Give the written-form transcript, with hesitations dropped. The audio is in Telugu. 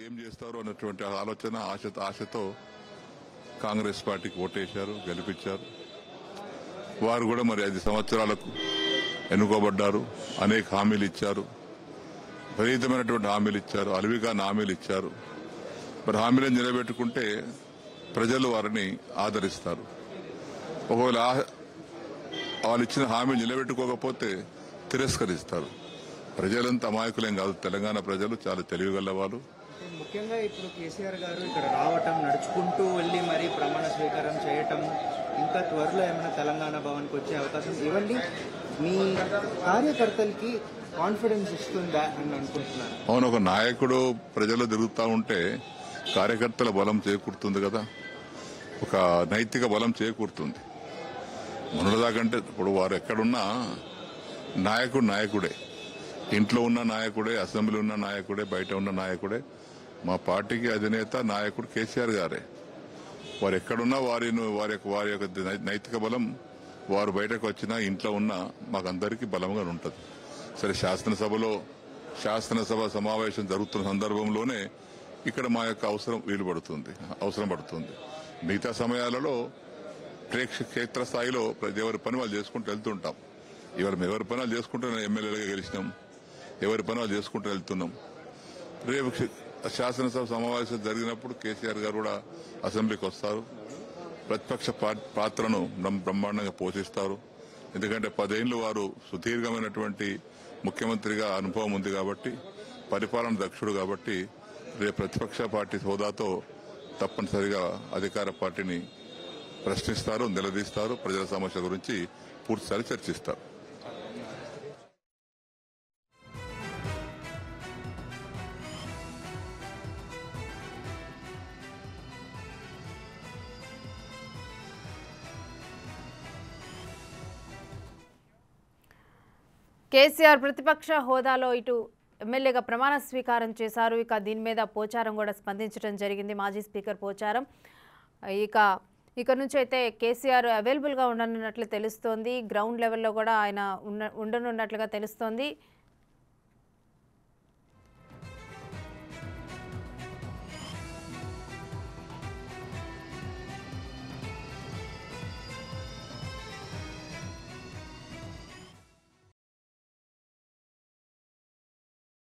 ఏం చేస్తారు అన్నటువంటి ఆలోచన ఆశతో కాంగ్రెస్ పార్టీకి ఓటేశారు, గెలిపించారు. వారు కూడా మరి 5 సంవత్సరాలకు ఎన్నుకోబడ్డారు. అనేక హామీలు ఇచ్చారు, విపరీతమైనటువంటి హామీలు ఇచ్చారు, అలవిగాని హామీలు ఇచ్చారు. మరి హామీలను నిలబెట్టుకుంటే ప్రజలు వారిని ఆదరిస్తారు. ఒకవేళ వాళ్ళు ఇచ్చిన హామీ నిలబెట్టుకోకపోతే తిరస్కరిస్తారు. ప్రజలంతా అమాయకులేం కాదు. తెలంగాణ ప్రజలు చాలా తెలివిగల వాళ్ళు. ముఖ్యంగా ఇప్పుడు కేసీఆర్ గారు ఇక్కడ రావటం, నడుచుకుంటూ వెళ్లి మరీ ప్రమాణ స్వీకారం చేయటం, ఇంకా త్వరలో ఏమైనా తెలంగాణ భవన్కి వచ్చే అవకాశం ఇవ్వండి, మీ కార్యకర్తలకి కాన్ఫిడెన్స్ ఇస్తుందా అని అనుకుంటున్నారు? అవును, ఒక నాయకుడు ప్రజలు తిరుగుతూ ఉంటే కార్యకర్తల బలం చేకూరుతుంది కదా, ఒక నైతిక బలం చేకూరుతుంది. మొన్నదాకంటే ఇప్పుడు వారు ఎక్కడున్నా నాయకుడే, ఇంట్లో ఉన్న నాయకుడే, అసెంబ్లీ ఉన్న నాయకుడే, బయట ఉన్న నాయకుడే. మా పార్టీకి అధినేత నాయకుడు కేసీఆర్ గారే. వారు ఎక్కడున్నా వారి యొక్క నైతిక బలం, వారు బయటకు వచ్చినా ఇంట్లో ఉన్నా మాకందరికీ బలంగా ఉంటుంది. సరే, శాసనసభ సమావేశం జరుగుతున్న సందర్భంలోనే ఇక్కడ మా యొక్క అవసరం పడుతుంది. మిగతా సమయాలలో క్షేత్ర స్థాయిలో ఎవరి పని వాళ్ళు చేసుకుంటూ వెళ్తుంటాం. ఇవాళ మేము ఎవరి పని వాళ్ళు చేసుకుంటూ ఎమ్మెల్యేలుగా గెలిచినాం, ఎవరి పని వాళ్ళు చేసుకుంటూ వెళ్తున్నాం. రేపు శాసనసభ సమావేశం జరిగినప్పుడు కేసీఆర్ గారు కూడా అసెంబ్లీకి వస్తారు. ప్రతిపక్ష పాత్రను బ్రహ్మాండంగా పోషిస్తారు. ఎందుకంటే 10 ఏళ్లు వారు సుదీర్ఘమైనటువంటి ముఖ్యమంత్రిగా అనుభవం ఉంది కాబట్టి, పరిపాలన దక్షుడు కాబట్టి, రేపు ప్రతిపక్ష పార్టీ హోదాతో తప్పనిసరిగా అధికార పార్టీని ప్రశ్నిస్తారు, నిలదీస్తారు, ప్రజల సమస్య గురించి పూర్తిసారి చర్చిస్తారు. కేసీఆర్ ప్రతిపక్ష హోదాలో ఇటు ఎమ్మెల్యేగా ప్రమాణ స్వీకారం చేశారు. ఇక దీని మీద పోచారం కూడా స్పందించడం జరిగింది, మాజీ స్పీకర్ పోచారం. ఇక నుంచి అయితే కేసీఆర్ అవైలబుల్గా ఉండనున్నట్లు తెలుస్తోంది. గ్రౌండ్ లెవెల్లో కూడా ఆయన ఉండనున్నట్లుగా తెలుస్తోంది.